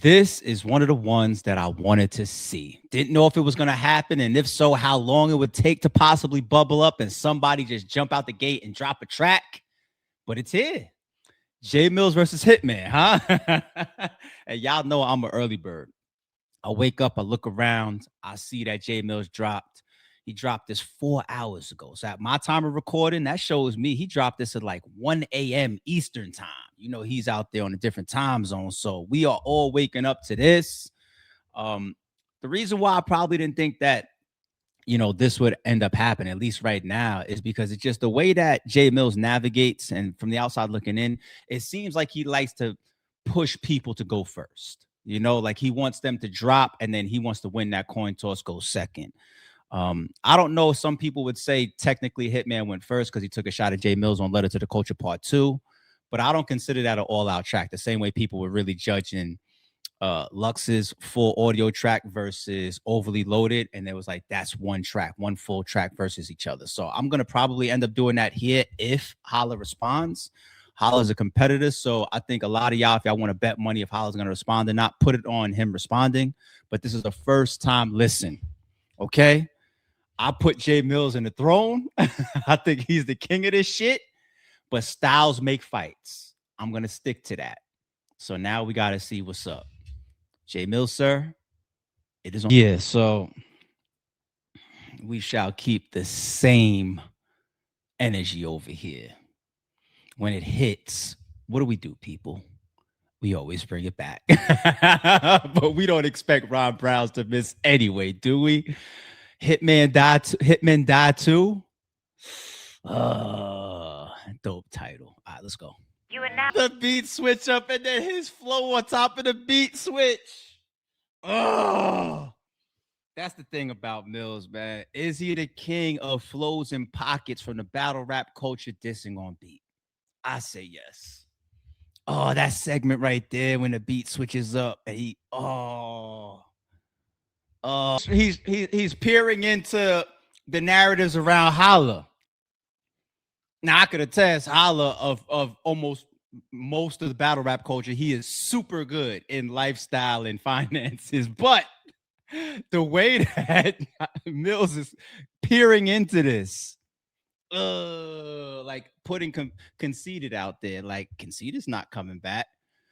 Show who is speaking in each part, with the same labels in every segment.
Speaker 1: This is one of the ones that I wanted to see. Didn't know if it was going to happen, and if so, how long it would take to possibly bubble up and somebody just jump out the gate and drop a track. But it's here. Jae Millz versus Hitman, huh? And y'all know I'm an early bird. I wake up, I look around, I see that Jae Millz dropped. He dropped this 4 hours ago. So at my time of recording, that shows me he dropped this at like 1 a.m. Eastern time. You know, he's out there on a different time zone. So we are all waking up to this. Um, the reason why I probably didn't think that, this would end up happening, at least right now, is because it's just the way that Jae Millz navigates. And from the outside looking in, it seems like he likes to push people to go first. Like he wants them to drop and then he wants to win that coin toss, go second. I don't know. Some people would say technically Hitman went first because he took a shot at Jae Millz on Letter to the Culture Part 2, but I don't consider that an all-out track. The same way people were really judging Lux's full audio track versus Overly Loaded, and it was like that's one track, one full track versus each other. So I'm gonna probably end up doing that here if Holla responds. Holla's a competitor, so I think a lot of y'all, if y'all want to bet money if Holla's gonna respond or not, put it on him responding. But this is the first time listen. Okay, I put Jae Millz in the throne. I think he's the king of this shit. But styles make fights. I'm gonna stick to that. So now we gotta see what's up. Jae Millz, sir, it is on. Yeah, so we shall keep the same energy over here. When it hits, what do, people? We always bring it back. But we don't expect Ron Browns to miss anyway, do we? Hitman died too. Dope title. All right, let's go. You and now the beat switch up and then his flow on top of the beat switch. Oh, that's the thing about Millz, man. Is he the king of flows and pockets from the battle rap culture dissing on beat? I say yes. Oh, that segment right there when the beat switches up and he's peering into the narratives around Holla. Now I could attest Holla of almost most of the battle rap culture. He is super good in lifestyle and finances, but the way that Millz is peering into this, like putting Conceited out there, like Conceited's not coming back.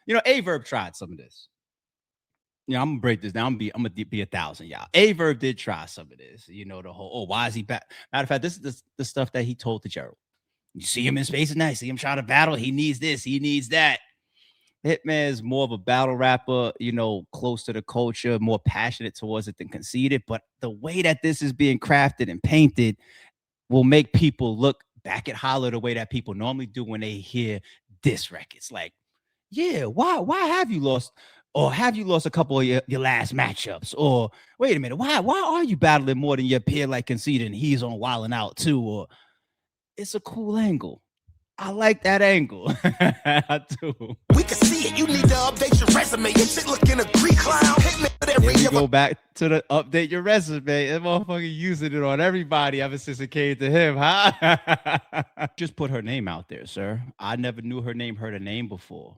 Speaker 1: A-Verb tried some of this. I'm gonna break this down. I'm gonna be 1,000, y'all. A-Verb did try some of this. The whole, why is he back? Matter of fact, this is the stuff that he told to Gerald. You see him in space at night, see him try to battle. He needs this, he needs that. Hitman is more of a battle rapper, close to the culture, more passionate towards it than Conceited. But the way that this is being crafted and painted will make people look back at Holla the way that people normally do when they hear diss records. Like, yeah, why have you lost? Or have you lost a couple of your last matchups? Or wait a minute, why are you battling more than your peer like Conceited and he's on Wildin' Out too? Or it's a cool angle. I like that angle. I do. We can see it. You need to update your resume. Your shit looking a Greek clown. Here we go back to the update your resume. That motherfucker using it on everybody ever since it came to him, huh? Just put her name out there, sir. I never knew her name, heard her name before.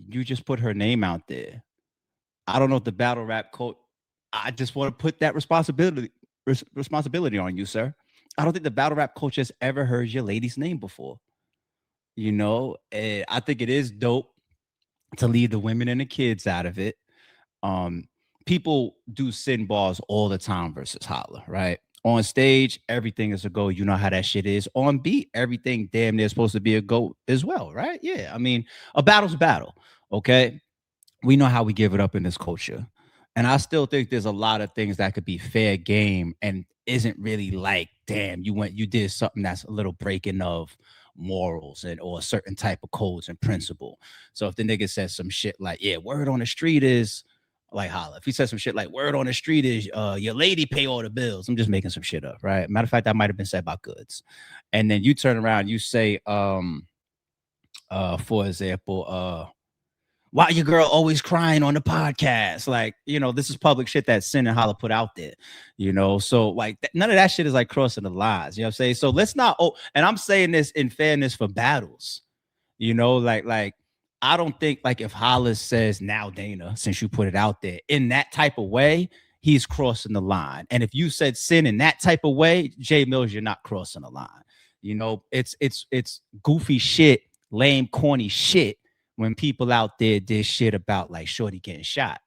Speaker 1: You just put her name out there. I don't know if the battle rap code. I just want to put that responsibility on you, sir. I don't think the battle rap coach has ever heard your lady's name before. I think it is dope to leave the women and the kids out of it. People do sin balls all the time versus Holla, right? On stage, everything is a go. You know how that shit is. On beat, everything damn near supposed to be a go as well, right? Yeah, I mean, a battle's a battle, okay? We know how we give it up in this culture. And I still think there's a lot of things that could be fair game and isn't really like, damn, you did something that's a little breaking of morals or a certain type of codes and principle. So if the nigga says some shit like, yeah, word on the street is like Holla. If he says some shit like word on the street is your lady pay all the bills. I'm just making some shit up, right? Matter of fact, that might have been said about Goods. And then you turn around, you say, for example, why your girl always crying on the podcast? Like, this is public shit that Sin and Holla put out there, So like none of that shit is like crossing the lines. You know what I'm saying? So let's not. And I'm saying this in fairness for battles, like I don't think like if Hollis says now Dana, since you put it out there in that type of way, he's crossing the line. And if you said sin in that type of way, Jae Millz, you're not crossing the line. You know, it's goofy shit, lame, corny shit when people out there did shit about like Shorty getting shot.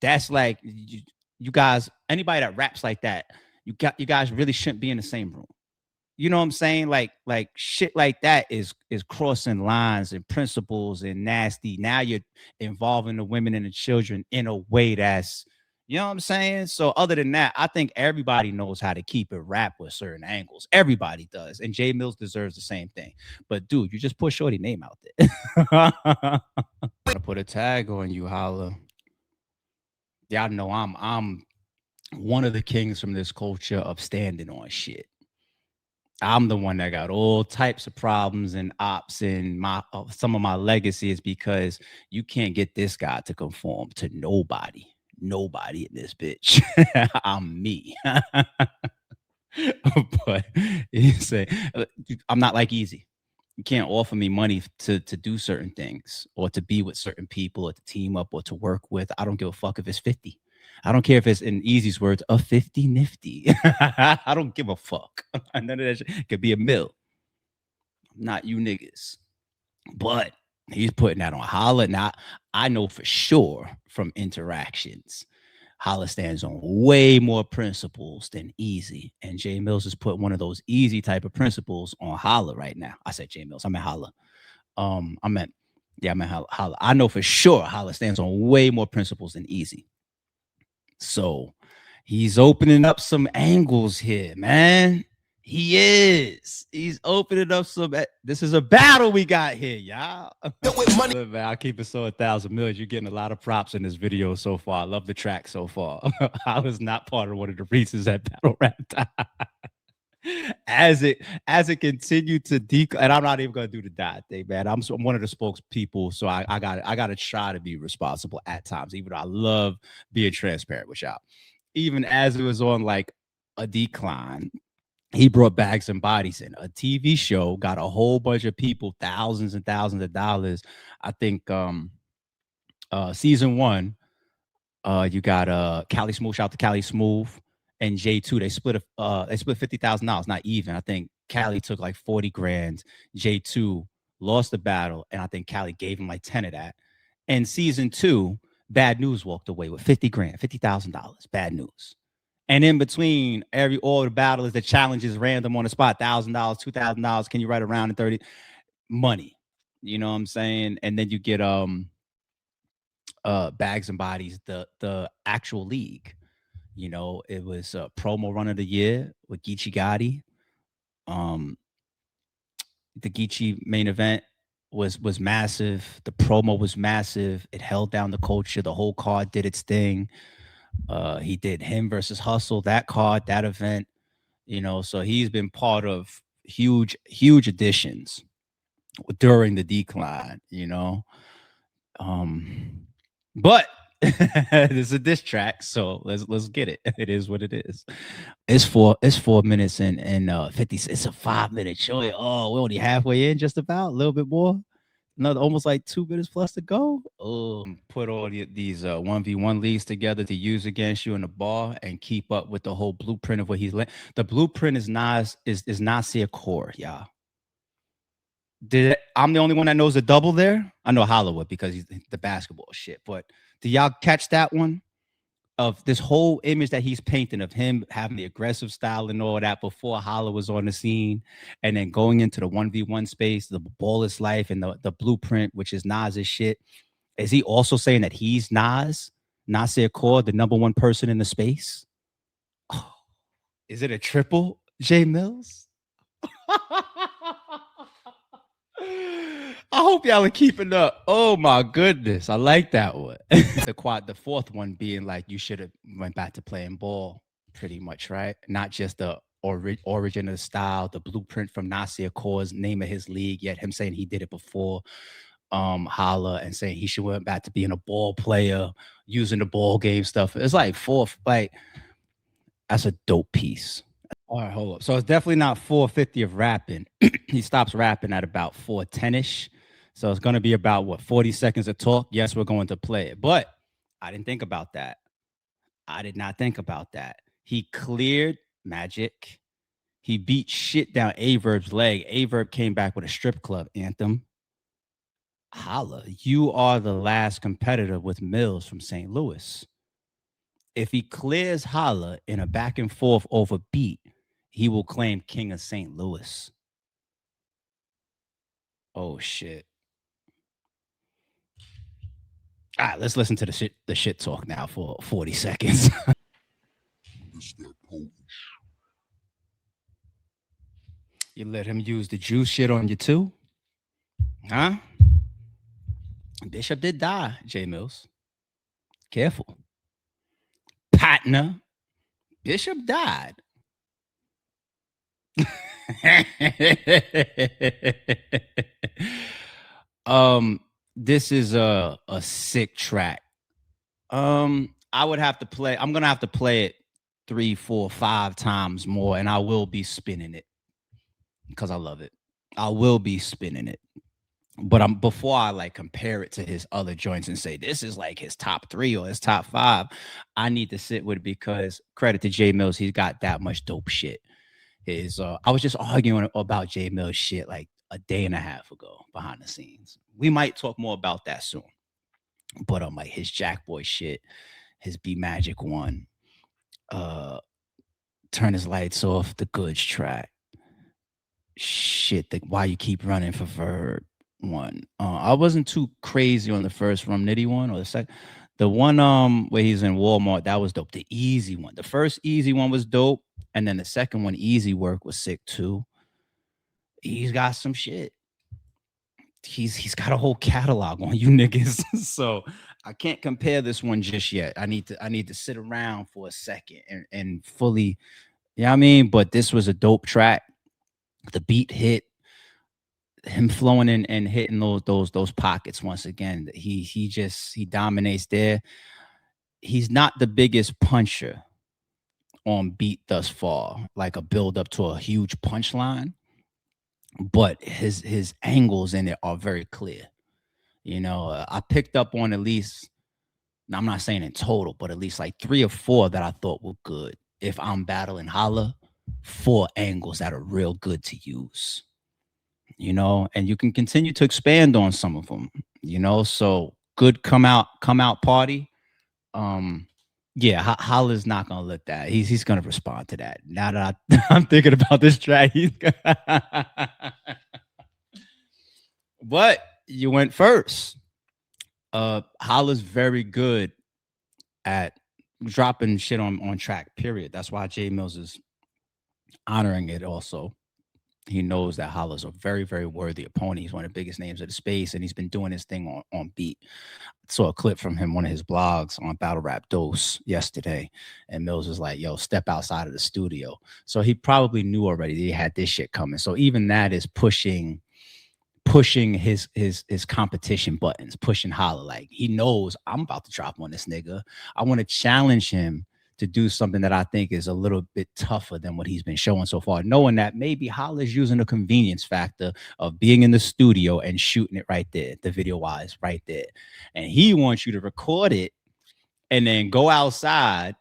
Speaker 1: That's like you guys, anybody that raps like that, you guys really shouldn't be in the same room. You know what I'm saying? Like shit like that is crossing lines and principles and nasty. Now you're involving the women and the children in a way that's, you know what I'm saying? So other than that, I think everybody knows how to keep it rap with certain angles. Everybody does. And Jae Millz deserves the same thing. But dude, you just put Shorty name out there. I'm gonna put a tag on you, Holla. Y'all know I'm one of the kings from this culture of standing on shit. I'm the one that got all types of problems and ops, and my some of my legacy is because you can't get this guy to conform to nobody. Nobody in this bitch. I'm me. But he say, I'm not like Eazy. You can't offer me money to do certain things or to be with certain people or to team up or to work with. I don't give a fuck if it's 50. I don't care if it's in Eazy's words, a 50 nifty. I don't give a fuck. None of that shit. It could be a mill. Not you niggas. But he's putting that on Holla. Now, I know for sure from interactions, Holla stands on way more principles than Eazy. And Jae Millz has put one of those Eazy type of principles on Holla right now. I said Jae Millz. I meant Holla. I meant Holla. I know for sure Holla stands on way more principles than Eazy. So he's opening up some angles here, man. He is. He's opening up some. This is a battle we got here, y'all. Look, man, I'll keep it so 1,000 million. You're getting a lot of props in this video so far. I love the track so far. I was not part of one of the reasons at Battle Rap Time. As it continued to and I'm not even gonna do the dot thing, man. I'm one of the spokespeople, so I gotta try to be responsible at times, even though I love being transparent with y'all. Even as it was on like a decline, he brought Bags and Bodies in a TV show, got a whole bunch of people, thousands and thousands of dollars. I think season 1, you got Cali Smooth, shout out to Cali Smooth, and J2. They split $50,000, not even. I think Cali took like 40 grand. J2 lost the battle, and I think Cali gave him like 10 of that. And season 2, Bad News walked away with 50 grand, $50,000. Bad News. And in between all the battles, the challenges random on the spot, $1,000, $2,000. Can you write around in 30 money? You know what I'm saying? And then you get Bags and Bodies, the actual league. You know, it was promo run of the year with Geechee Gotti. The Geechee main event was massive. The promo was massive. It held down the culture. The whole card did its thing. He did him versus Hustle, that card, that event. You know, so he's been part of huge additions during the decline. You know, but this is a diss track, so let's get it. It is what it is. It's 4 minutes and 50. It's a 5-minute show. Oh, we're only halfway in, just about a little bit more. Another almost like 2 minutes plus to go. Oh, put all these 1v1 leads together to use against you in the bar and keep up with the whole blueprint of what he's like. The blueprint is Nasir Core, y'all. I'm the only one that knows the double there. I know Hollywood because he's the basketball shit. But did y'all catch that one? Of this whole image that he's painting of him having the aggressive style and all that before Holla was on the scene, and then going into the 1v1 space, the ballless life and the blueprint, which is Nas's shit. Is he also saying that he's Nasir Core, the #1 person in the space? Oh, is it a triple, Jae Millz? I hope y'all are keeping up. Oh my goodness, I like that one. The fourth one being like you should have went back to playing ball, pretty much, right? Not just the origin of the style, the blueprint from Nasir Core's name of his league. Yet him saying he did it before Holla and saying he should went back to being a ball player, using the ball game stuff. It's like that's a dope piece. All right, hold up. So it's definitely not 450 of rapping. He stops rapping at about 410-ish. So it's going to be about what, 40 seconds of talk. Yes, we're going to play it. But I didn't think about that. I did not think about that. He cleared Magic. He beat shit down Averb's leg. Averb came back with a strip club anthem. Holla, you are the last competitor with Millz from St. Louis. If he clears Holla in a back and forth over beat, he will claim King of St. Louis. Oh shit. All right, let's listen to the shit talk now for 40 seconds. You let him use the juice shit on you too? Huh? Bishop did die, Jae Millz. Careful. Partner. Bishop died. um, this is a sick track. I would have to play. I'm gonna have to play it 3, 4, 5 times more, and I will be spinning it because I love it. I will be spinning it. But I'm before I like compare it to his other joints and say this is like his top 3 or his top 5, I need to sit with it because credit to Jae Millz, he's got that much dope shit. I was just arguing about Jae Millz shit like a day and a half ago behind the scenes. We might talk more about that soon. But like his Jack Boy shit, his B Magic one, uh Turn His Lights Off, the Goods track. Shit, the Why You Keep Running for Verb one. I wasn't too crazy on the first Rum Nitty one or the second. The one where he's in Walmart, that was dope. The Easy one. The first Easy one was dope. And then the second one, Easy Work, was sick too. He's got some shit. He's got a whole catalog on you niggas. So I can't compare this one just yet. I need to sit around for a second and fully, you know what I mean? But this was a dope track. The beat hit, him flowing in and hitting those pockets once again. He dominates there. He's not the biggest puncher on beat thus far, like a build up to a huge punchline, but his angles in it are very clear. You know, I picked up on at least, now I'm not saying in total, but at least like 3 or 4 that I thought were good. If I'm battling Holla, 4 angles that are real good to use. You know, and you can continue to expand on some of them. You know, so good come out party. Yeah, Holla's not gonna let that. He's gonna respond to that. Now that I'm thinking about this track, but you went first. Holla's very good at dropping shit on track, period. That's why Jae Millz is honoring it also. He knows that Holla's a very, very worthy opponent. He's one of the biggest names of the space, and he's been doing his thing on beat. Saw a clip from him, one of his blogs on Battle Rap Dose yesterday, and Millz was like, yo, step outside of the studio. So he probably knew already that he had this shit coming. So even that is pushing his competition buttons, pushing Holla. Like he knows I'm about to drop on this nigga. I want to challenge him to do something that I think is a little bit tougher than what he's been showing so far, knowing that maybe Holla's using the convenience factor of being in the studio and shooting it right there, the video wise right there. And he wants you to record it and then go outside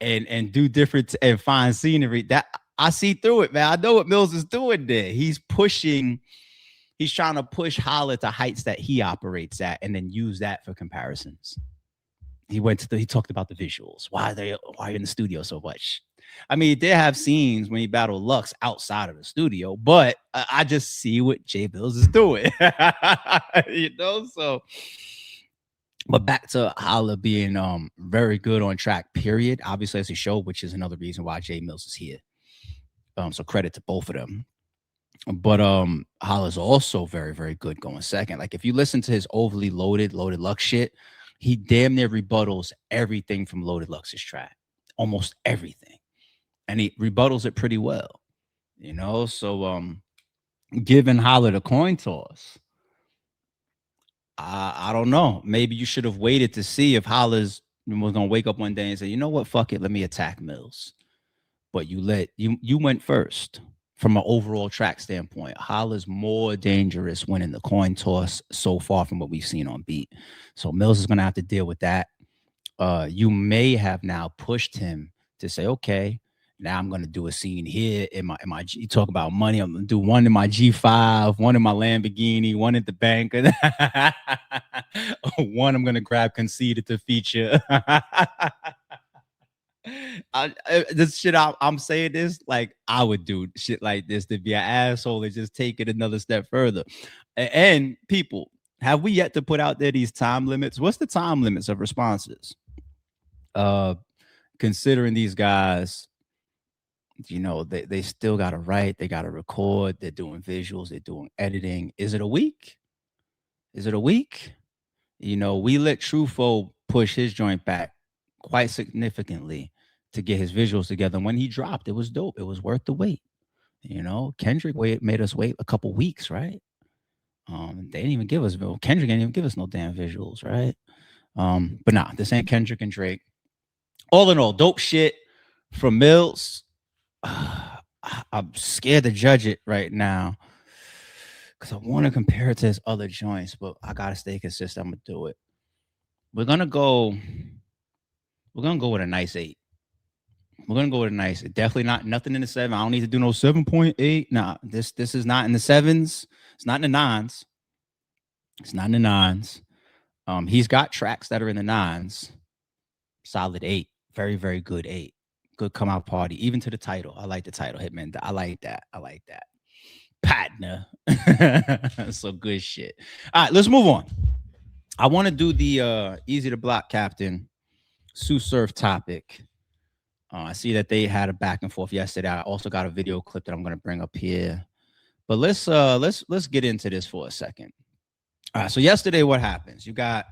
Speaker 1: and do different and find scenery. That I see through it, man. I know what Millz is doing there. He's trying to push Holla to heights that he operates at and then use that for comparisons. He talked about the visuals. Why are you in the studio so much? I mean, he did have scenes when he battled Lux outside of the studio, but I just see what Jae Millz is doing. You know, so but back to Holla being very good on track, period. Obviously, as he showed, which is another reason why Jae Millz is here. So credit to both of them. But Holla's also very, very good going second. Like if you listen to his overly loaded Lux shit, he damn near rebuttals everything from Loaded Lux's track, almost everything, and he rebuttals it pretty well, you know. So giving Holla the coin toss, I don't know. Maybe you should have waited to see if Holla's was gonna wake up one day and say, you know what, fuck it, let me attack Millz. But you went first. from an overall track standpoint. Holla's more dangerous winning the coin toss so far from what we've seen on beat. So Millz is going to have to deal with that. You may have now pushed him to say, okay, now I'm gonna do a scene here in my you talk about money. I'm gonna do one in my G5, one in my Lamborghini, one at the bank, one I'm gonna grab conceded to feature. This shit I'm saying this like I would do shit like this to be an asshole and just take it another step further. And people, have we yet to put out there these time limits? What's the time limits of responses? Considering these guys, you know, they still got to write, they got to record, they're doing visuals, they're doing editing. Is it a week? Is it a week? You know, we let Truffaut push his joint back quite significantly to get his visuals together. And when he dropped, it was dope. It was worth the wait. You know, Kendrick made us wait a couple weeks, right? They didn't even give us Kendrick didn't even give us no damn visuals, right? But nah, this ain't Kendrick and Drake. All in all, dope shit from Millz. I'm scared to judge it right now because I want to compare it to his other joints, but I gotta stay consistent. I'm gonna do it. We're gonna go with a nice 8. We're gonna go with a nice. Definitely not nothing in the 7. I don't need to do no 7.8. Nah, this is not in the 7s. It's not in the 9s. It's not in the 9s. He's got tracks that are in the 9s. Solid 8. Very, very good 8. Good come out party. Even to the title. I like the title, Hitman. I like that. I like that. Partner. So good shit. All right, let's move on. I want to do the Eazy The Block Captain Tsu Surf topic. I see that they had a back and forth yesterday. I also got a video clip that I'm going to bring up here. But let's get into this for a second. All right. So yesterday, what happens? You got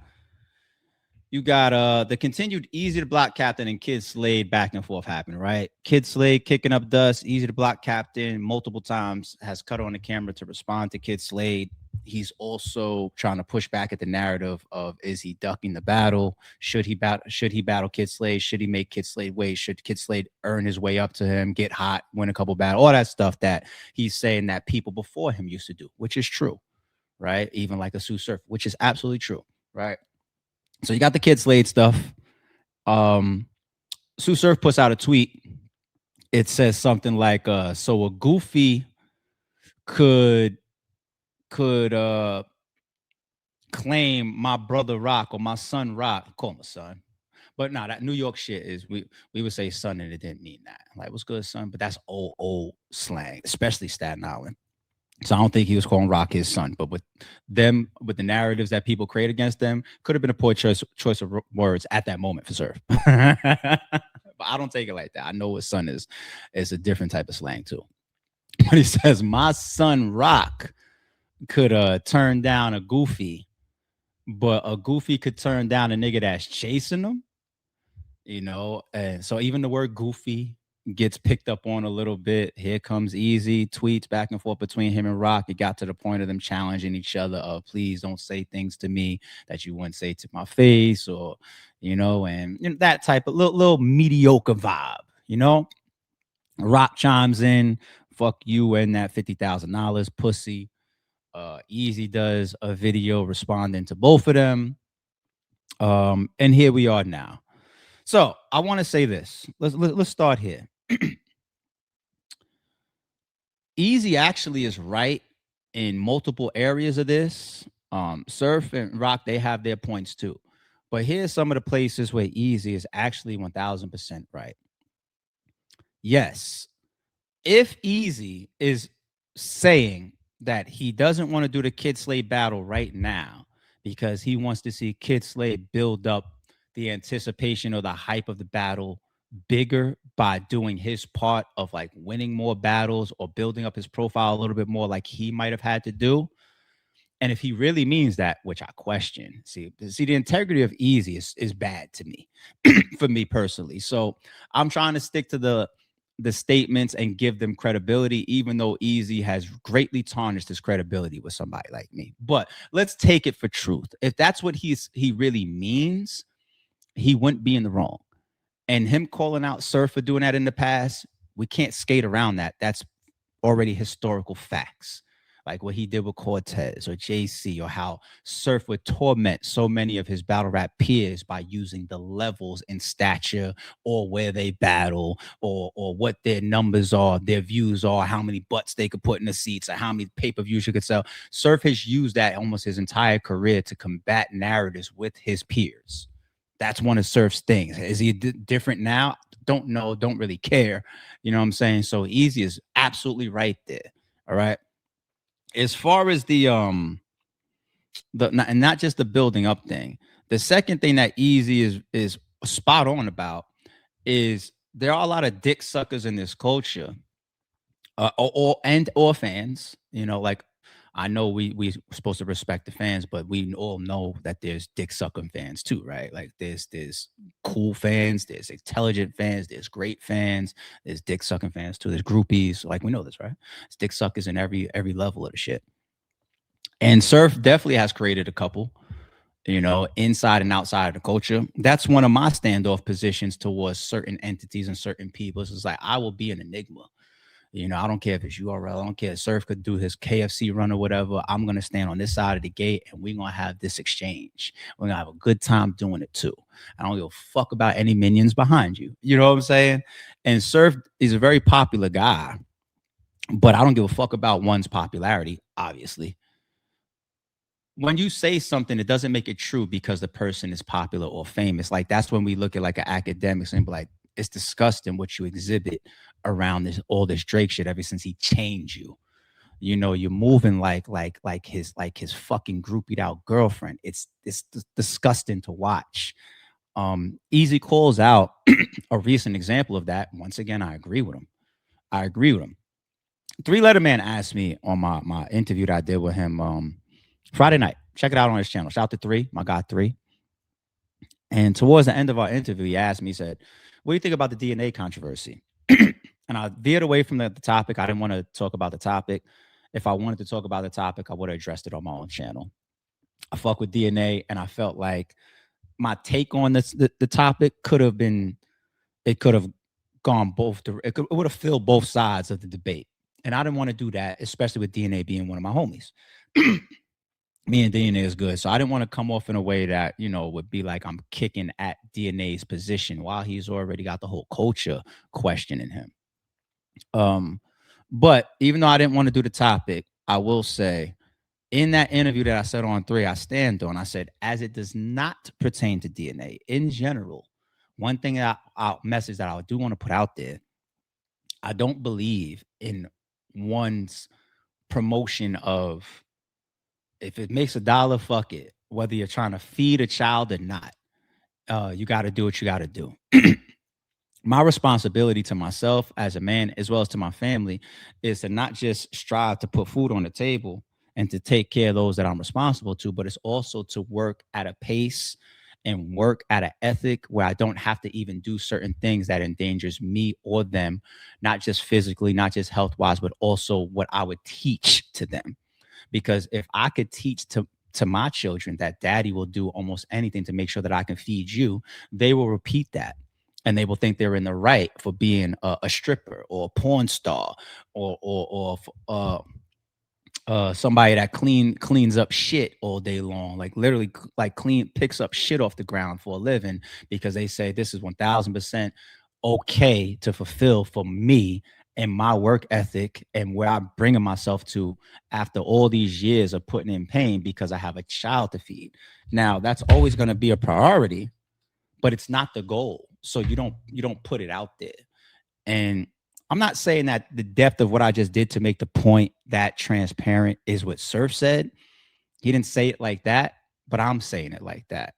Speaker 1: the continued Eazy The Block Captain and Kid Slade back and forth happening, right? Kid Slade kicking up dust. Eazy The Block Captain multiple times has cut on the camera to respond to Kid Slade. He's also trying to push back at the narrative of, is he ducking the battle? Should he battle Kid Slade? Should he make Kid Slade wait? Should Kid Slade earn his way up to him, get hot, win a couple battles? All that stuff that he's saying that people before him used to do, which is true, right? Even like a Tsu Surf, which is absolutely true, right? So you got the Kid Slade stuff. Tsu Surf puts out a tweet. It says something like, so a goofy could claim my brother Roc or my son Roc. I call him a son. But no, that New York shit is we would say son and it didn't mean that. Like, what's good, son? But that's old slang, especially Staten Island. So I don't think he was calling Roc his son, but with the narratives that people create against them, could have been a poor choice of words at that moment for Surf. But I don't take it like that. I know his son is a different type of slang too. But he says, my son Roc could turn down a goofy, but a goofy could turn down a nigga that's chasing him. You know, and so even the word goofy gets picked up on a little bit. Here comes Eazy, tweets back and forth between him and Roc. It got to the point of them challenging each other of, please don't say things to me that you wouldn't say to my face, or, you know, and that type of little mediocre vibe, you know. Roc chimes in, fuck you and that $50,000 pussy. Eazy does a video responding to both of them. And here we are now. So I want to say this. Let's start here. Eazy actually is right in multiple areas of this. Surf and Roc, they have their points too. But here's some of the places where Eazy is actually 1000% right. Yes, if Eazy is saying that he doesn't want to do the Kid Slade battle right now because he wants to see Kid Slade build up the anticipation or the hype of the battle bigger by doing his part of like winning more battles or building up his profile a little bit more like he might have had to do. And if he really means that, which I question, see the integrity of Eazy is bad to me, for me personally. So I'm trying to stick to the statements and give them credibility, even though Eazy has greatly tarnished his credibility with somebody like me. But let's take it for truth. If that's what he really means, he wouldn't be in the wrong. And him calling out Surf for doing that in the past, we can't skate around that. That's already historical facts, like what he did with Cortez or JC, or how Surf would torment so many of his battle rap peers by using the levels in stature, or where they battle, or what their numbers are, their views are, how many butts they could put in the seats, or how many pay-per-views you could sell. Surf has used that almost his entire career to combat narratives with his peers. That's one of Surf's things. Is he different now? Don't know. Don't really care. You know what I'm saying? So Eazy is absolutely right there. All right. As far as and not just the building up thing. The second thing that Eazy is spot on about is there are a lot of dick suckers in this culture, or fans. You know, like, I know we supposed to respect the fans, but we all know that there's dick sucking fans too, right? Like there's cool fans, there's intelligent fans, there's great fans, there's dick sucking fans too. There's groupies, like we know this, right? There's dick suckers in every level of the shit. And Surf definitely has created a couple, you know, inside and outside of the culture. That's one of my standoff positions towards certain entities and certain people. It's like, I will be an enigma. You know, I don't care if it's URL. I don't care if Surf could do his KFC run or whatever. I'm going to stand on this side of the gate and we're going to have this exchange. We're going to have a good time doing it too. I don't give a fuck about any minions behind you. You know what I'm saying? And Surf is a very popular guy, but I don't give a fuck about one's popularity, obviously. When you say something, it doesn't make it true because the person is popular or famous. Like, that's when we look at like an academics and be like, it's disgusting what you exhibit around all this Drake shit ever since he changed you. You know, you're moving like his fucking groupied out girlfriend. It's disgusting to watch. Eazy calls out a recent example of that. Once again, I agree with him. Three Letter Man asked me on my interview that I did with him Friday night. Check it out on his channel. Shout out to Three, my guy Three. And towards the end of our interview, he asked me, he said, what do you think about the DNA controversy? And I veered away from the topic. I didn't want to talk about the topic. If I wanted to talk about the topic, I would have addressed it on my own channel. I fuck with DNA, and I felt like my take on the topic could have gone both. It would have filled both sides of the debate. And I didn't want to do that, especially with DNA being one of my homies. Me and DNA is good. So I didn't want to come off in a way that, you know, would be like I'm kicking at DNA's position while he's already got the whole culture questioning him. But even though I didn't want to do the topic, I will say in that interview that I said on Three, I stand on, I said, as it does not pertain to DNA in general, one thing message that I do want to put out there, I don't believe in one's promotion of, if it makes $1, fuck it. Whether you're trying to feed a child or not, you got to do what you got to do. My responsibility to myself as a man, as well as to my family, is to not just strive to put food on the table and to take care of those that I'm responsible to, but it's also to work at a pace and work at an ethic where I don't have to even do certain things that endangers me or them, not just physically, not just health-wise, but also what I would teach to them. Because if I could teach to my children that daddy will do almost anything to make sure that I can feed you, they will repeat that. And they will think they're in the right for being a stripper or a porn star or somebody that cleans up shit all day long, like literally like picks up shit off the ground for a living, because they say this is 1000% okay to fulfill for me and my work ethic and where I'm bringing myself to after all these years of putting in pain because I have a child to feed. Now, that's always going to be a priority, but it's not the goal. So you don't put it out there. And I'm not saying that the depth of what I just did to make the point that transparent is what Surf said. He didn't say it like that, but I'm saying it like that.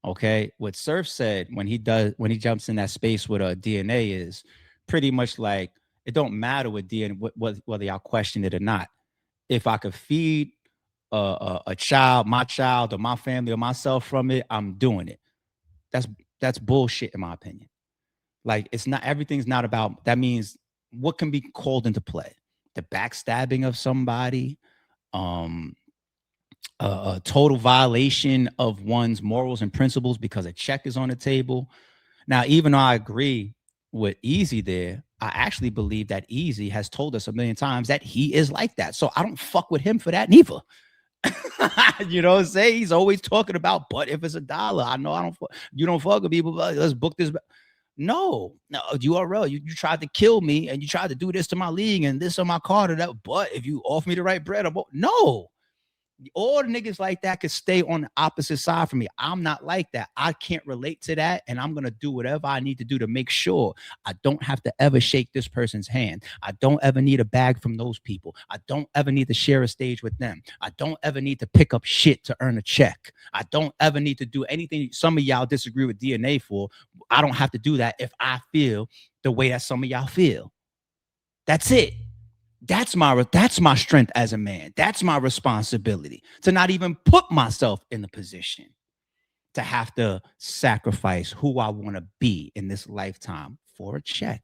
Speaker 1: Okay. What Surf said when he jumps in that space with a DNA is pretty much like, it don't matter with DNA, whether y'all question it or not. If I could feed a child, my child or my family or myself from it, I'm doing it. That's bullshit in my opinion. Like, it's not, everything's not about, that means what can be called into play? The backstabbing of somebody, a total violation of one's morals and principles because a check is on the table. Now, even though I agree with Eazy there, I actually believe that Eazy has told us a million times that he is like that. So I don't fuck with him for that neither. You know what I'm saying? He's always talking about, but if it's $1, I know I don't you don't fuck with people, but let's book this. No, URL. You tried to kill me and you tried to do this to my league and this on my card or that. But if you offer me the right bread, no. All the niggas like that could stay on the opposite side from me. I'm not like that. I can't relate to that. And I'm going to do whatever I need to do to make sure I don't have to ever shake this person's hand. I don't ever need a bag from those people. I don't ever need to share a stage with them. I don't ever need to pick up shit to earn a check. I don't ever need to do anything some of y'all disagree with DNA for. I don't have to do that if I feel the way that some of y'all feel. That's it. That's my strength as a man. That's my responsibility to not even put myself in the position to have to sacrifice who I want to be in this lifetime for a check.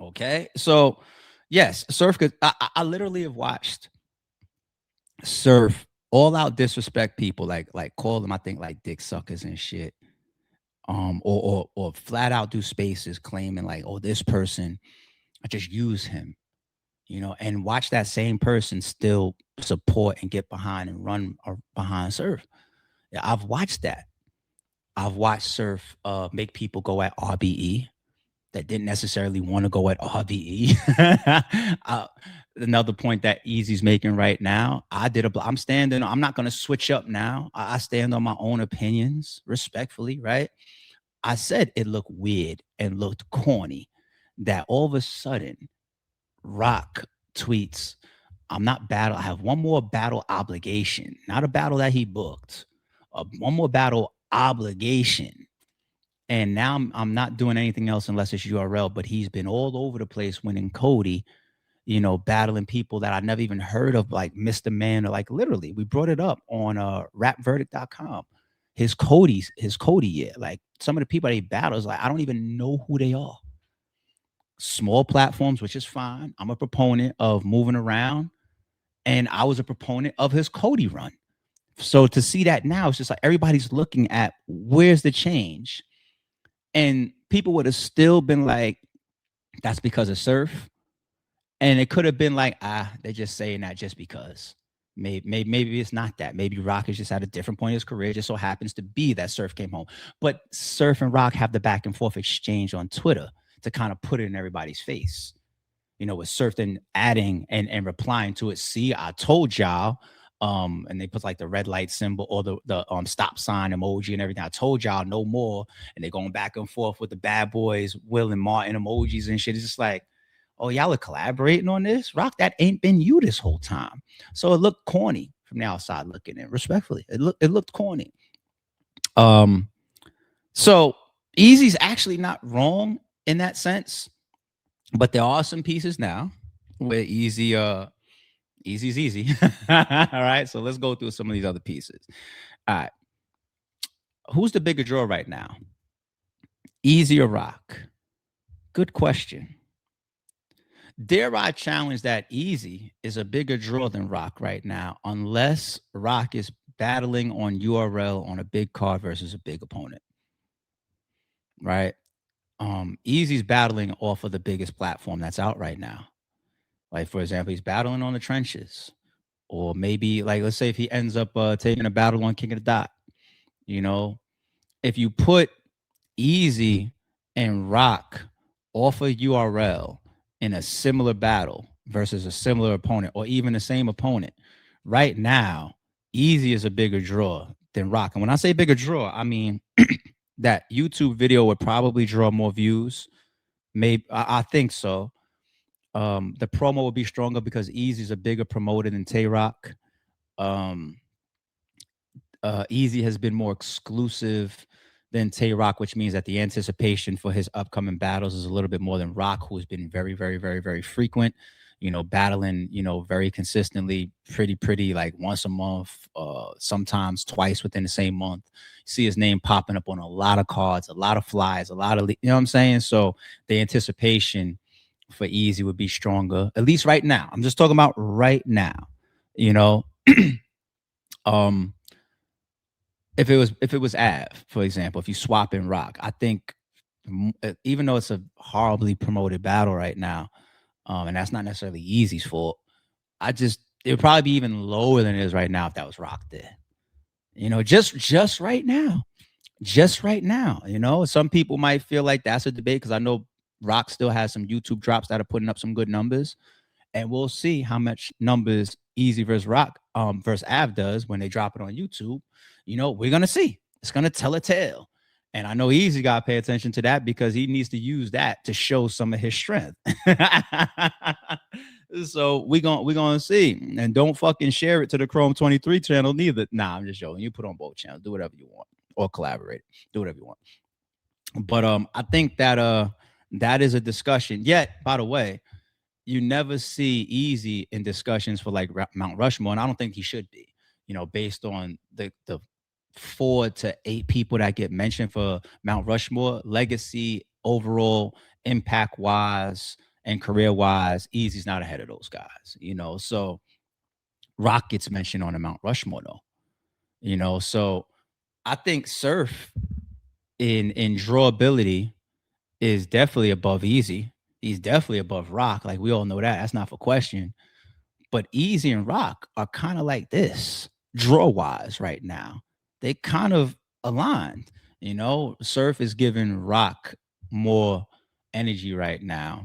Speaker 1: Okay, so yes, Surf. I literally have watched Surf all out disrespect people, like call them, I think, like dick suckers and shit. Or flat out do spaces claiming like, oh, this person, I just use him. And watch that same person still support and get behind and run behind Surf. Yeah, I've watched that. I've watched Surf make people go at RBE that didn't necessarily want to go at RBE. Another point that Eazy's making right now, I'm standing, I'm not going to switch up now. I stand on my own opinions respectfully, right? I said it looked weird and looked corny that all of a sudden Roc tweets, I have one more battle obligation, not a battle that he booked, one more battle obligation. And now I'm not doing anything else unless it's URL, but he's been all over the place winning Cody, battling people that I never even heard of, like Mr. Man, or like literally, we brought it up on rapverdict.com. His Cody year, like some of the people that he battles, like I don't even know who they are. Small platforms, which is fine. I'm a proponent of moving around, and I was a proponent of his Cody run. So to see that now, it's just like everybody's looking at where's the change, and people would have still been like, "That's because of Surf," and it could have been like, they're just saying that just because. Maybe it's not that. Maybe Roc is just at a different point in his career. It just so happens to be that Surf came home. But Surf and Roc have the back and forth exchange on Twitter to kind of put it in everybody's face. With Surf then adding and replying to it. See, I told y'all. And they put like the red light symbol or the stop sign emoji and everything. I told y'all no more. And they're going back and forth with the Bad Boys, Will and Martin emojis and shit. It's just like, oh, y'all are collaborating on this? Roc, that ain't been you this whole time. So it looked corny from the outside looking in, respectfully. It looked corny. So Eazy's actually not wrong in that sense, but there are some pieces now where Eazy's easy. All right, so let's go through some of these other pieces. All right, who's the bigger draw right now, Eazy or Roc? Good question. Dare I challenge that Eazy is a bigger draw than Roc right now, unless Roc is battling on URL on a big card versus a big opponent, right? Eazy's battling off of the biggest platform that's out right now. Like, for example, he's battling on the trenches. Or maybe, like, let's say if he ends up taking a battle on King of the Dot. If you put Eazy and Roc off of URL in a similar battle versus a similar opponent, or even the same opponent, right now, Eazy is a bigger draw than Roc. And when I say bigger draw, I mean that YouTube video would probably draw more views. Maybe I think so. The promo would be stronger because Eazy's a bigger promoter than Tay Roc. Eazy has been more exclusive than Tay Roc, which means that the anticipation for his upcoming battles is a little bit more than Roc, who has been very, very, very, very frequent, battling, very consistently, pretty like once a month, sometimes twice within the same month. You see his name popping up on a lot of cards, a lot of flies, a lot of, you know what I'm saying? So the anticipation for Eazy would be stronger, at least right now. I'm just talking about right now, if it was Av, for example, if you swap in Roc, I think even though it's a horribly promoted battle right now, and that's not necessarily Eazy's fault. It would probably be even lower than it is right now if that was Roc there. Just right now. Just right now. Some people might feel like that's a debate because I know Roc still has some YouTube drops that are putting up some good numbers. And we'll see how much numbers Eazy versus Roc versus Av does when they drop it on YouTube. We're gonna see. It's gonna tell a tale. And I know Eazy got to pay attention to that because he needs to use that to show some of his strength. So we're gonna see. And don't fucking share it to the Chrome 23 channel neither. Nah, I'm just joking. You put on both channels, do whatever you want, or collaborate, do whatever you want. But I think that that is a discussion. Yet, by the way, you never see Eazy in discussions for like Mount Rushmore, and I don't think he should be. Based on the 4 to 8 people that get mentioned for Mount Rushmore, legacy, overall impact wise, and career wise, Eazy's not ahead of those guys. So Roc gets mentioned on the Mount Rushmore though. So I think Surf in drawability is definitely above Eazy. He's definitely above Roc. Like we all know that. That's not for question. But Eazy and Roc are kind of like this draw wise right now. They kind of aligned. Surf is giving Roc more energy right now.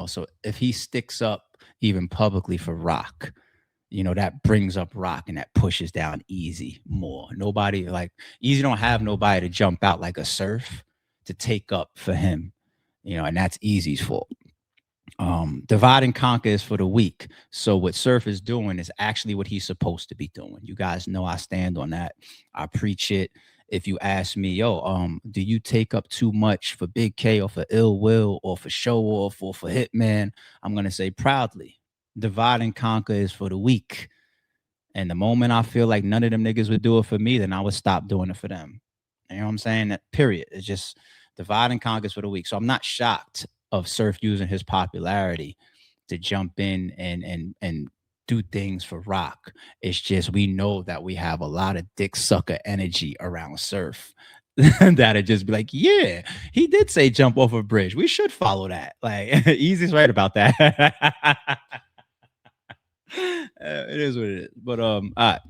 Speaker 1: So if he sticks up even publicly for Roc, that brings up Roc and that pushes down Eazy more. Nobody like Eazy don't have nobody to jump out like a Surf to take up for him, and that's Eazy's fault. Divide and conquer is for the weak. So what Surf is doing is actually what he's supposed to be doing. You guys know I stand on that. I preach it. If you ask me, do you take up too much for Big K or for Ill Will or for Show Off or for Hitman? I'm gonna say proudly, divide and conquer is for the weak. And the moment I feel like none of them niggas would do it for me, then I would stop doing it for them. You know what I'm saying? That period. It's just divide and conquer is for the weak. So I'm not shocked of Surf using his popularity to jump in and do things for Roc. It's just we know that we have a lot of dick sucker energy around Surf that'd just be like, yeah, he did say jump off a bridge. We should follow that. Like Easy's right about that. It is what it is. But all right.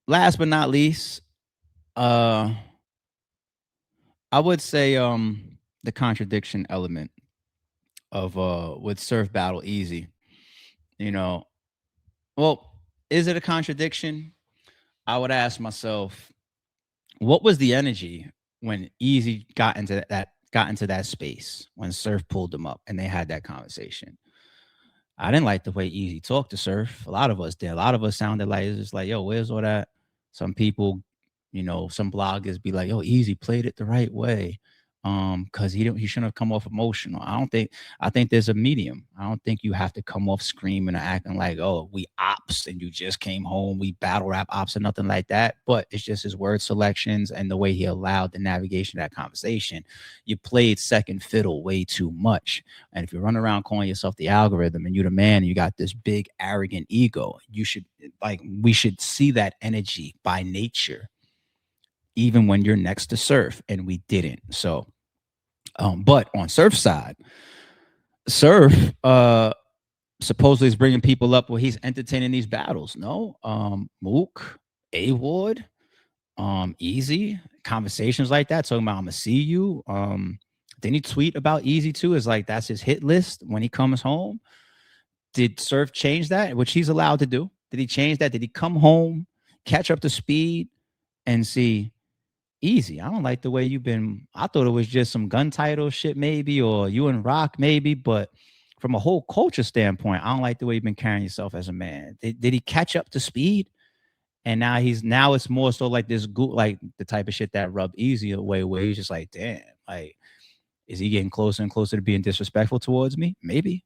Speaker 1: Last but not least, I would say the contradiction element of with Surf Battle Eazy. Well, is it a contradiction? I would ask myself, what was the energy when Eazy got into that space when Surf pulled them up and they had that conversation? I didn't like the way Eazy talked to Surf. A lot of us did. A lot of us sounded like it's just like, yo, where's all that? Some people, some bloggers be like, yo, Eazy played it the right way. Because he shouldn't have come off emotional. I think there's a medium. I don't think you have to come off screaming or acting like, oh, we ops and you just came home, we battle rap ops or nothing like that. But it's just his word selections and the way he allowed the navigation of that conversation. You played second fiddle way too much. And if you run around calling yourself the algorithm and you're the man and you got this big arrogant ego, we should see that energy by nature, even when you're next to Surf, and we didn't. So but on Surf's side, Surf supposedly is bringing people up where he's entertaining these battles. No, Mook, A-Ward, Eazy, conversations like that, talking about I'm gonna see you. Didn't he tweet about Eazy too? Is like that's his hit list when he comes home. Did Surf change that, which he's allowed to do? Did he change that? Did he come home, catch up to speed, and see Eazy, I don't like the way you've been. I thought it was just some gun title shit, maybe, or you and Roc, maybe. But from a whole culture standpoint, I don't like the way you've been carrying yourself as a man. Did he catch up to speed? And now it's more so like this, like the type of shit that rubbed Eazy away, where he's just like, damn, like, is he getting closer and closer to being disrespectful towards me? Maybe.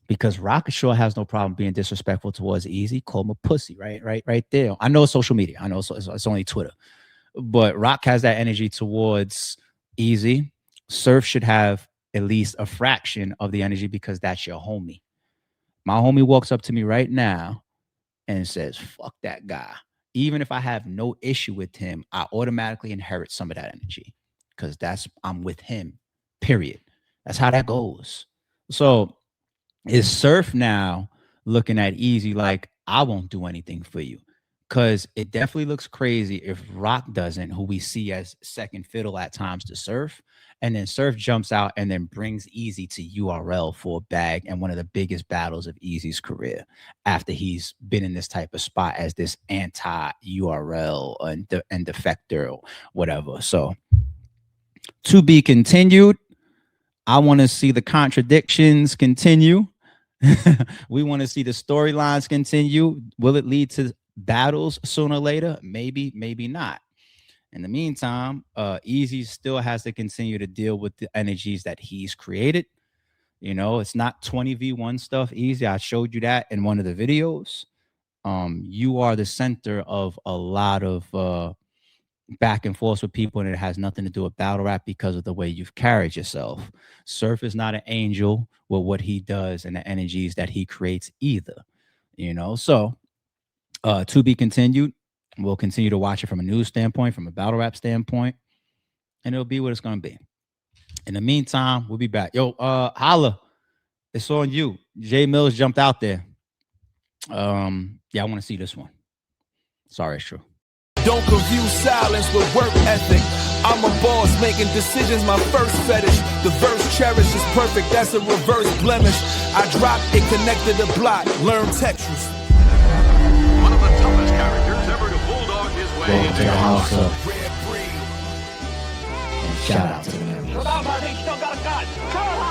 Speaker 1: Because Roc sure has no problem being disrespectful towards Eazy. Call him a pussy, right there. I know it's social media. I know it's only Twitter. But Roc has that energy towards Eazy. Surf should have at least a fraction of the energy because that's your homie. My homie walks up to me right now and says, fuck that guy. even if I have no issue with him, I automatically inherit some of that energy because I'm with him, period. That's how that goes. So is Surf now looking at Eazy like, I won't do anything for you? Because it definitely looks crazy if Roc doesn't, who we see as second fiddle at times to Surf. And then Surf jumps out and then brings Eazy to URL for a bag and one of the biggest battles of Eazy's career after he's been in this type of spot as this anti-URL and defector or whatever. So to be continued. I want to see the contradictions continue. We want to see the storylines continue. Will it lead to battles sooner or later? Maybe, maybe not. In the meantime, Eazy still has to continue to deal with the energies that he's created. You know, it's not 20v1 stuff. Eazy, I showed you that in one of the videos. You are the center of a lot of back and forth with people, and it has nothing to do with battle rap because of the way you've carried yourself. Surf is not an angel with what he does and the energies that he creates either, you know. So to be continued. We'll continue to watch it from a news standpoint, from a battle rap standpoint, and it'll be what it's gonna be. In the meantime, we'll be back. Yo, Holla, it's on you. Jae Millz jumped out there. Yeah, I want to see this one. Sorry, it's true.
Speaker 2: Don't confuse silence with work ethic. I'm a boss, making decisions my first fetish. The verse cherished is perfect, that's a reverse blemish. I dropped it, connected the block, learn Tetris.
Speaker 3: One of the toughest characters ever to bulldog his way
Speaker 1: Welcome
Speaker 3: into
Speaker 1: to the house
Speaker 3: your
Speaker 1: of. And shout out to them.
Speaker 4: Without my, they still got a gun.